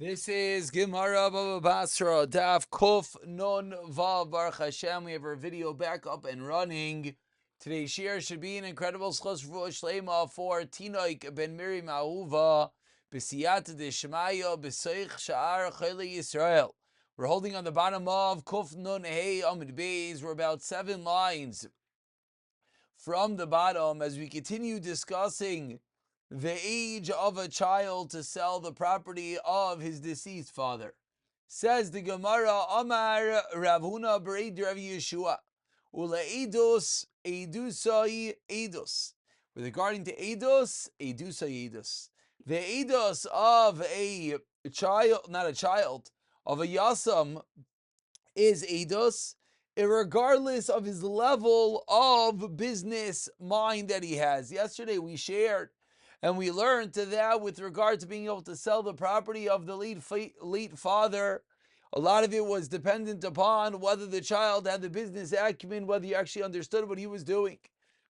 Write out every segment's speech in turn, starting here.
This is Gemara Baba Basra, Daf Kuf Nun Vav Baruch Hashem. We have our video back up and running. Today's share should be an incredible refuat shlema for Tinok ben Mrim Ahuva b'siyata d'shmaya b'seich sha'ar chayli Yisrael. We're holding on the bottom of Kuf Nun Hey Amid Beis. We're about 7 lines from the bottom as we continue discussing the age of a child to sell the property of his deceased father. Says the Gemara, Amar Rav Huna Bereid Rav Yeshua, Ula Edusai Edus. With regarding to Edus, Edusai Edus. The Edus of a child, not a child, of a Yasam is Edus, regardless of his level of business mind that he has. Yesterday we shared and we learned to that with regard to being able to sell the property of the late father. A lot of it was dependent upon whether the child had the business acumen, whether he actually understood what he was doing.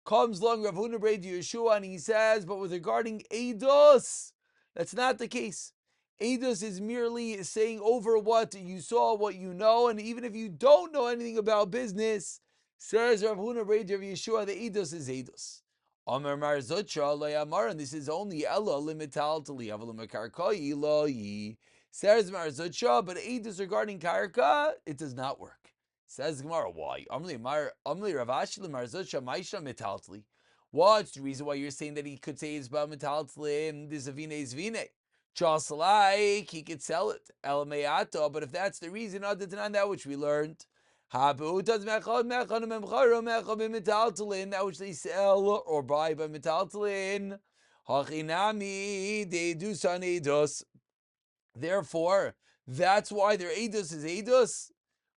Comes along Rav Huna Bereid Yeshua and he says, but with regarding Eidos, that's not the case. Eidos is merely saying over what you saw, what you know, and even if you don't know anything about business, says Rav Huna Bereid Yeshua, the Eidos is Eidos. Amar Mar Zotra lo Amar, and this is only Ella limital to Liavel Makarkai Eloi. Says Mar Zotra, but Eidos regarding Karka, it does not work. Says Gemara, why? Amli Ravashi Mar Zotra Maisha Metaltli. What's the reason why you're saying that he could say it's about Metaltli? This is Vine. Just like he could sell it. El Meato, but if that's the reason, other than that which we learned. That which they sell or buy by metaltalin. Therefore, that's why their edus is edus.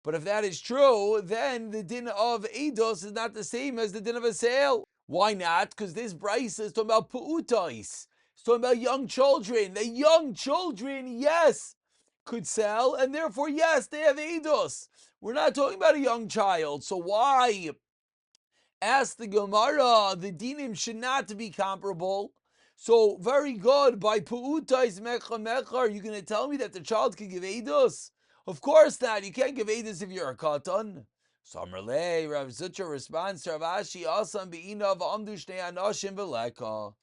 But if that is true, then the din of edus is not the same as the din of a sale. Why not? Because this brisa is talking about pu'utais. It's talking about young children. The young children, yes, could sell, and therefore, yes, they have edus. We're not talking about a young child, so why? Ask the Gemara, the dinim should not be comparable. So, very good, by pu'utais mecha mecha, are you going to tell me that the child can give edus? Of course not, you can't give edus if you're a katan. Samarle, Rav Zutra responds to Rav Ashi, Asam be'inav amdu shnei anashim beleka.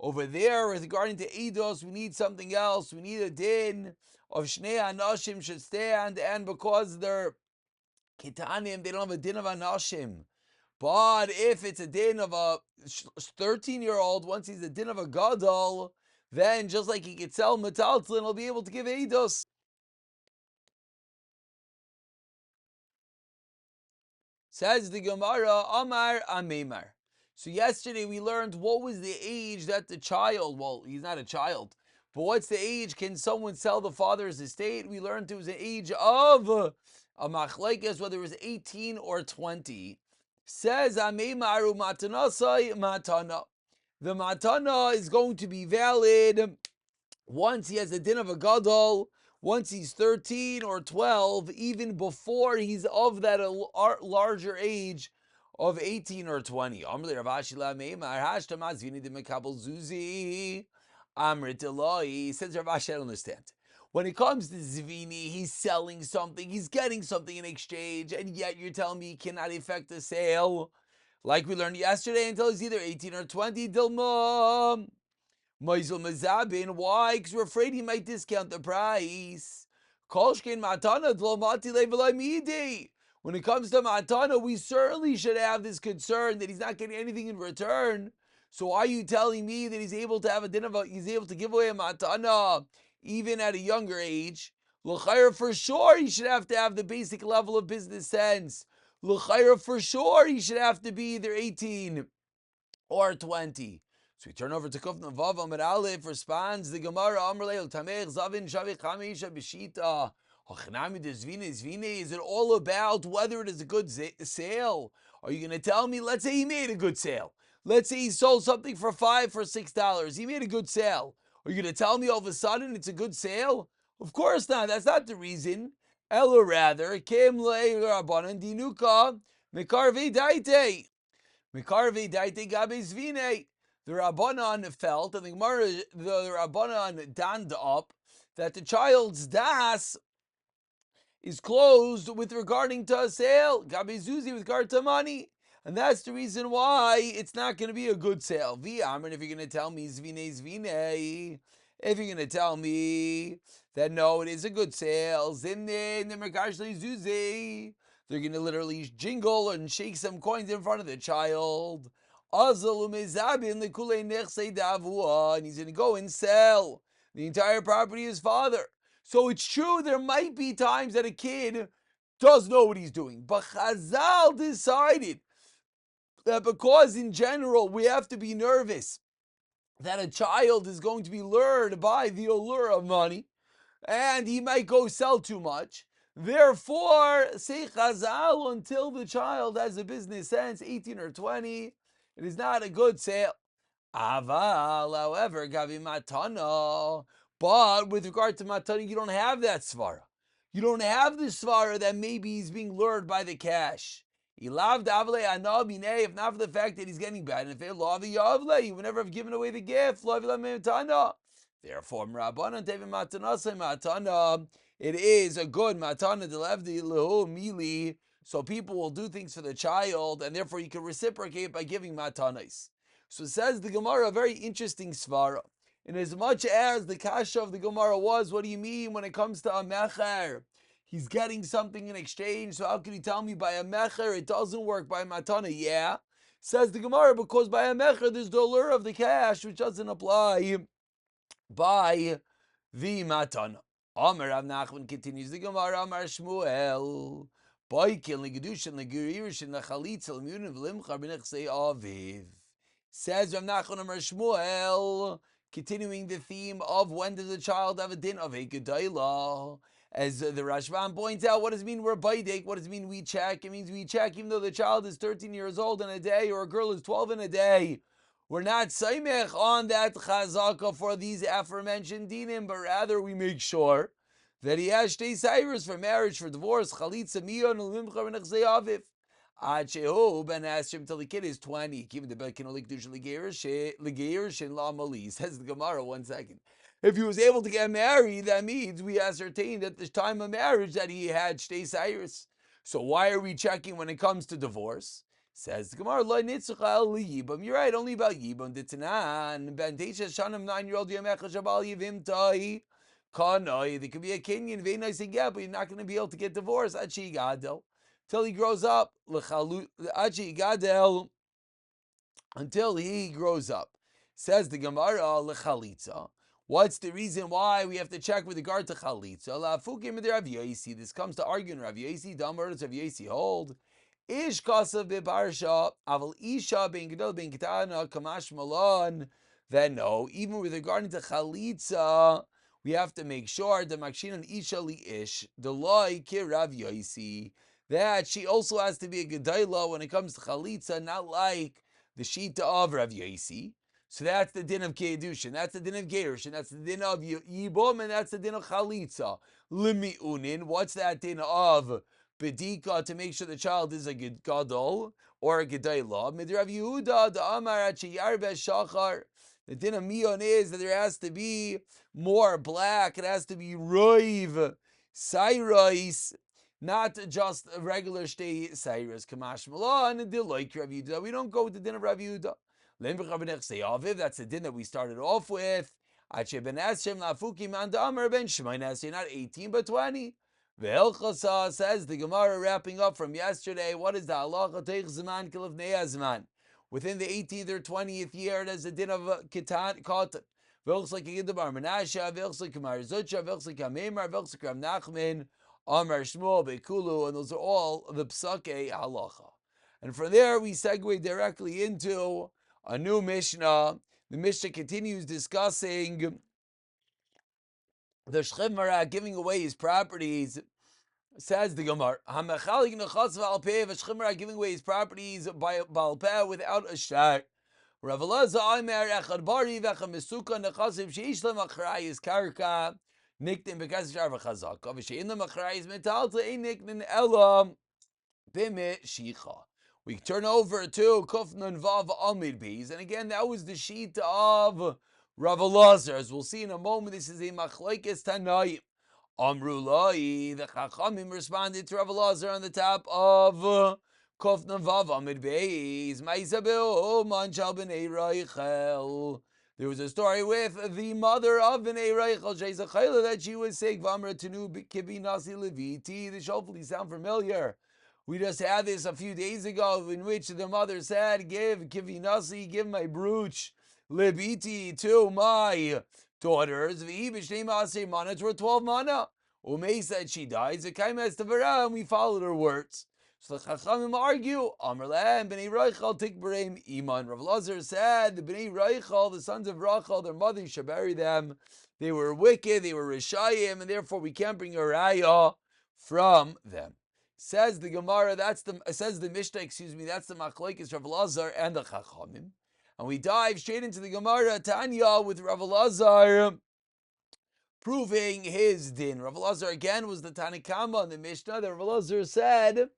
Over there, regarding to edus, we need something else. We need a din of shnei anashim should stand, and because they're Kitanim, they don't have a din of anashim. But if it's a din of a 13-year-old, once he's a din of a gadol, then just like he could sell metaltlin, he'll be able to give eidos. Says the Gemara, Amar Amemar. So yesterday we learned what was the age that the child, well, he's not a child, but what's the age can someone sell the father's estate? We learned it was an age of a machlekes, whether it was 18 or 20. Says Amemaru matanasai matana. The matana is going to be valid once he has the din of a gadol, once he's 13 or 12, even before he's of that larger age of 18 or 20. Amrli Ravashi la Meimar hashtamaz vini de mekabel zuzi amrit Eloi. Says Ravashi, I don't understand. When it comes to Zvini, he's selling something, he's getting something in exchange, and yet you're telling me he cannot effect a sale, like we learned yesterday, until he's either 18 or 20. Dilma. Moizel Mazabin. Why? Because we're afraid he might discount the price. Kolshkin Matana Dlomati Levelamidi. When it comes to Matana, we certainly should have this concern that he's not getting anything in return. So why are you telling me that he's able to have a din he's able to give away a Matana even at a younger age? L'chayr, for sure he should have to have the basic level of business sense. L'chayr, for sure he should have to be either 18 or 20. So we turn over to Kufna Vav Amar Aleph, responds the Gemara, Amar Leil Tamech Zavin Shavich Chamisha B'Shita. Is it all about whether it is a good sale? Are you going to tell me, let's say he made a good sale. Let's say he sold something for $5 for $6. He made a good sale. Are you going to tell me all of a sudden it's a good sale? Of course not. That's not the reason. Ella rather, Kim Rabbanan Dinuka, Mekarve Daite. Mekarve Daite Gabe Zvine. The Rabbanan felt, and the Rabbanan donned up that the child's das is closed with regarding to a sale, Gabi Zuzi with regard to money. And that's the reason why it's not going to be a good sale. V'amrin, if you're going to tell me zvine, if you're going to tell me that no, it is a good sale, zimne, zuzi, they're going to literally jingle and shake some coins in front of the child. And he's going to go and sell the entire property of his father. So it's true there might be times that a kid does know what he's doing. But Chazal decided that because in general we have to be nervous that a child is going to be lured by the allure of money and he might go sell too much. Therefore, say Chazal, until the child has a business sense, 18 or 20, it is not a good sale. Aval, however, Gavi Matana. But with regard to Matana, you don't have that svara. You don't have the svara that maybe he's being lured by the cash. If not for the fact that he's getting bad, and if he would never have given away the gift. Therefore, it is a good matana, so people will do things for the child, and therefore you can reciprocate by giving matanas. So says the Gemara, a very interesting svara. In as much as the kasha of the Gemara was, what do you mean when it comes to a mecher? He's getting something in exchange, so how can you tell me by a mecher it doesn't work by a matana? Yeah, says the Gemara, because by a mecher there's the allure of the cash, which doesn't apply by the matana. Amar Rav Nachman continues the Gemara, Amar Shmuel, Boikin legedushin legiririshin lechalitza lemunin v'limchar b'nechsei aviv. Says Rav Nachman Amar Shmuel, continuing the theme of when does a child have a din of a gedayla. As the Rashban points out, what does it mean we're baidek? What does it mean we check? It means we check even though the child is 13 years old in a day or a girl is 12 in a day. We're not saimech on that chazaka for these aforementioned dinim, but rather we make sure that he has shtei cyrus for marriage, for divorce, chalitza miyon ulimchar v'nechzei aviv. Ad shehu ben ashrim till the kid is 20. Given the bekin olikdush legeir la mali. Says the Gemara. 1 second. If he was able to get married, that means we ascertained at the time of marriage that he had shtei cyrus. So why are we checking when it comes to divorce? Says the Gemara, lo nitzach el yibam. You're right, only about yibam. Ditanan ben teisha shanim 9-year-old yamecha shabal yivim tai. Kanoi. There could be a kinyan veinai sigah, but you're not going to be able to get divorced. Achi gadel till he grows up. Achi gadel until he grows up. Says the Gemara lechalitza. What's the reason why we have to check with regard to chalitza? Lafukim Rav Yosi. This comes to arguing Rav Yosi. Damar Rav Yosi hold. Ish kasav bebarsha aval isha ben gedol ben ketana kamash malon. Then no, even with regard to chalitza, we have to make sure the makshin isha li ish the loy ki Rav Yosi that she also has to be a gedayla when it comes to chalitza, not like the shita of Rav Yosi. So that's the din of Kedushin, that's the din of Gerushin, that's the din of Yibum, and that's the din of Chalitza. Limi'unin, what's that din of Bedika to make sure the child is a Gadol or a Gedayla? Midrav Yehuda, the Amar Achiyarbe Shachar. The din of Mion is that there has to be more black, it has to be Roiv, Cyrus, not just a regular Shtei Cyrus, Kamash Malan, and like Rav Yehuda. We don't go with the din of Rav Yehuda. That's the din that we started off with. Not 18 but 20. Ve'elchasa says the Gemara wrapping up from yesterday. What is the halacha teich zman kilivnei azman? Within the 18th or 20th year, there's a din of katan katan. Ve'elchsa k'gidabar menasha, ve'elchsa k'mar zutcha, ve'elchsa k'amemar, ve'elchsa k'ram nachmen, amar shmuel be'kulu, and those are all the psakei halacha. And from there we segue directly into a new Mishnah. The Mishnah continues discussing the Shchimara giving away his properties. Says the Gemara, Shchimara giving away his properties by Balpeh without a shtar. Rav Elazar Aimer Echad Bari V'Echad Mesuka Nechasim Sheish Lem Achrayis Karka Niktin B'Kaseh Shar V'Chazak V'Shein Lem Achrayis Metalta Ein Niktin Elam B'Meshicha. We turn over to Kuf Nun Vav Amid Beis, and again that was the sheet of Rav Elazar. As we'll see in a moment, this is a machlokes Tanaim. Amru Lai, the Chachamim responded to Rav Elazar on the top of Kof Navav Amid Beis, Maisa Be'oman Shal B'nei Raichel. There was a story with the mother of B'nei Raichel, She's a Chayla, that she was sick. V'amra Tenu Kibi Nasi Leviti. This hopefully sound familiar. We just had this a few days ago, in which the mother said, give Kivi Nasi, give my brooch Leviti to my daughters. V'hi b'shnei asir mana, it's worth 12 mana. Umei said she dies. And we followed her words. So the Chachamim argue, Amr lehem b'nei Rachel tikbareim iman. Rav Elazar said, the b'nei Rachel, the sons of Rachel, their mother, you should bury them. They were wicked, they were rishayim, and therefore we can't bring a raya from them. Says the Gemara, says the Mishnah, that's the machlokes Rav Elazar and the Chachamim. And we dive straight into the Gemara, Tanya, with Rav Elazar proving his din. Rav Elazar again was the Tanakama in the Mishnah that Rav Elazar said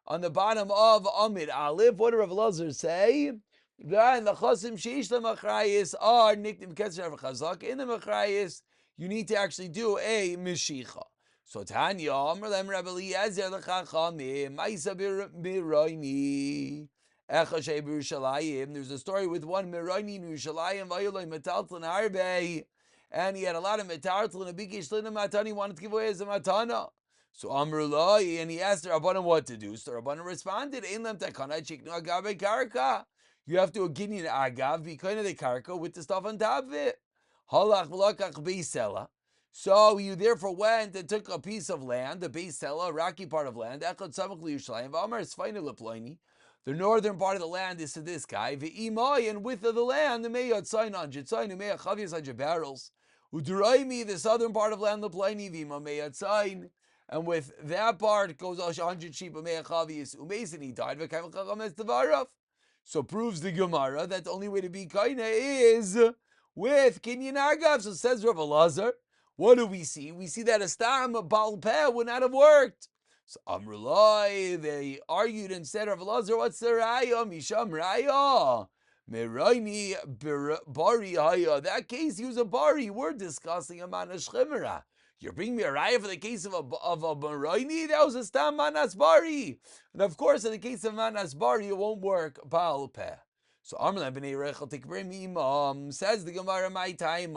on the bottom of Amid Aleph. What did Rav Elazar say? The chasim sheish lemachrayis are niktim ketzer chazak. In the machrayis, you need to actually do a mishicha. So Tanya, Amr lem Rabbi Eliezer l'chachamim, ma'isa b'roini. There's a story with one Mirani in Yerushalayim, vayoloi metaltlin harbe, and he had a lot of metartlin, a big ishlina matan, he wanted to give away as a matana. So Amrullah, and he asked the Rabbanan what to do. So the Rabbanan responded, Ein lem takana chiknu agav karka. You have to ginyan agav, be kind of the karka with the stuff on top of it. Halach v'lakach beisela. So you therefore went and took a piece of land, the beisela, a rocky part of land, echad samach liyushalayim, v'amar esfainu leploini. The northern part of the land is to this guy. V'imai, and width of the land, the meyat sign on jitzayin, meyat chavias 100 barrels. Uduraimi, the southern part of land, the plaini v'ima meyat sign, and with that part goes 100 sheep, meyat chavias. Umeis, he died. V'kaim chacham tavarav. So proves the Gemara that the only way to be kaina is with kinyan agav. So says Rav Elazar, what do we see? We see that a stam of Baal Peh would not have worked. So Amrullah, they argued instead of Elazar, what's the raya? Misham raya. Meraini bari haya. That case, he was a bari. We're discussing a manas chimera. You're bringing me a raya for the case of a meraini? That was a stam manas bari. And of course, in the case of manas bari, it won't work. Baal peh. So Amrullah b'nei Rechel tikbrim imam. Says the Gemara, my time.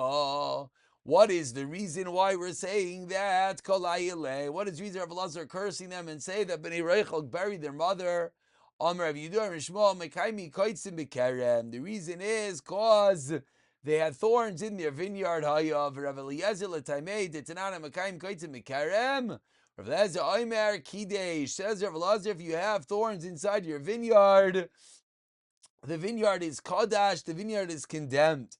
What is the reason why we're saying that? What is the reason of Elazar cursing them and say that Bnei Rachel buried their mother? The reason is because they had thorns in their vineyard. Rav Eliezer Omer Kidesh says, Rav Eliezer, if you have thorns inside your vineyard, the vineyard is Kodash, the vineyard is condemned.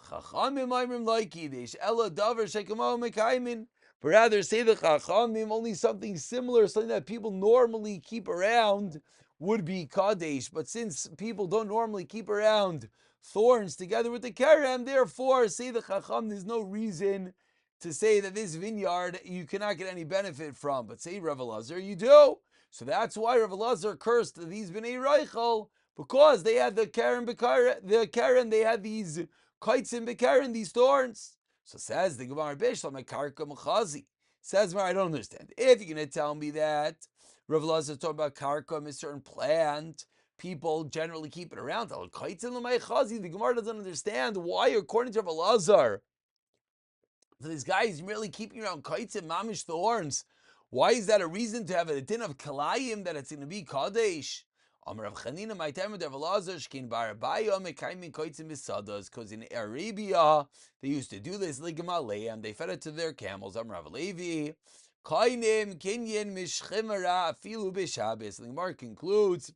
Chachamim Mrim like Kiddush, Ella Davar Shekamah Mekaymin. But rather say the Chachamim, only something similar, something that people normally keep around would be Kadesh. But since people don't normally keep around thorns together with the Kerem, therefore, say the Chacham, there's no reason to say that this vineyard you cannot get any benefit from. But say Rav Elazar, you do. So that's why Rav Elazar cursed these Bnei Rachel, because they had the Keren, they had these kites in Bekaren, these thorns. So says the Gemara Bishlam Karka Machazi. Says, I don't understand. If you're going to tell me that Rav Elazar is talking about Karka, a certain plant, people generally keep it around. Kites in Machazi. The Gemara doesn't understand why, according to Rav Elazar, for this guy is merely keeping around kites and mamish thorns. Why is that a reason to have a din of kalayim that it's going to be kadesh? Because in Arabia they used to do this and they fed it to their camels. The Gemara concludes,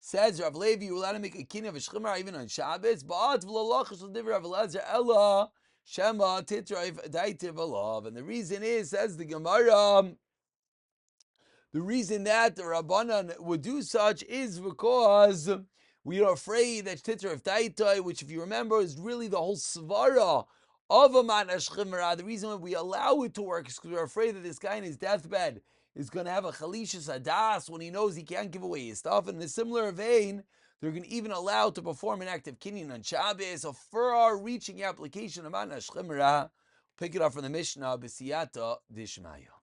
says Rav Levi, you're allowed to make a kinyan of a shchimera even on Shabbos, but Shema titraif daitiv alav. And the reason is, says the Gemara, the reason that the Rabbanan would do such is because we are afraid that titraif daitai, which if you remember is really the whole svara of a manash chimera. The reason why we allow it to work is because we're afraid that this guy in his deathbed is going to have a chalishas adas when he knows he can't give away his stuff. And in a similar vein, They're going to even allow to perform an act of kinyan on Shabbos. A far-reaching application of Mana Shchimra. Pick it up from the Mishnah, B'siyata Dishmaya.